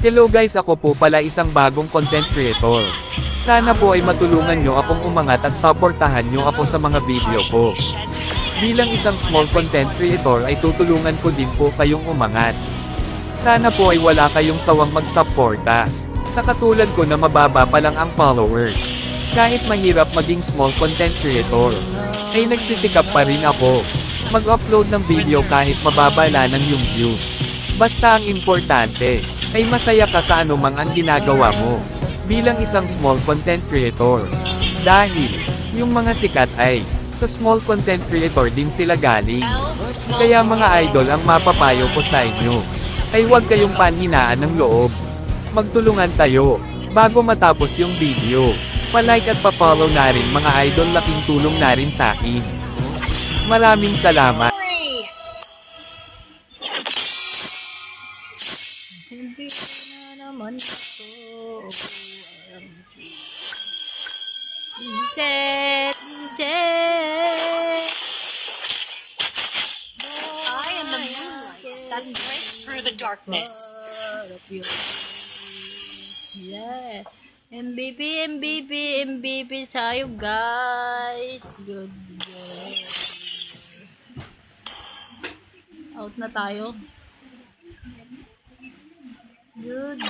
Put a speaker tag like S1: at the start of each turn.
S1: Hello guys, ako po pala isang bagong content creator. Sana po ay matulungan nyo akong umangat at supportahan nyo ako sa mga video ko. Bilang isang small content creator ay tutulungan ko din po kayong umangat. Sana po ay wala kayong sawang magsuporta. Sa katulad ko na mababa pa lang ang followers. Kahit mahirap maging small content creator, ay nagsisikap pa rin ako. Mag-upload ng video kahit mababa lang yung views. Basta ang importante, ay masaya ka sa anumang ang ginagawa mo. Bilang isang small content creator. Dahil, yung mga sikat ay, sa small content creator din sila galing. Kaya mga idol ang mapapayo ko sa inyo, ay huwag kayong panhinaan ng loob. Magtulungan tayo, bago matapos yung video. Pa-like at pa-follow na rin mga idol, laking tulong na rin sa akin. Maraming salamat.
S2: Hindi na naman ako. Reset, reset.
S3: I am the moonlight that breaks through the darkness.
S2: Yeah. MVP, MVP, MVP tayo guys. Good. Out na tayo. Good.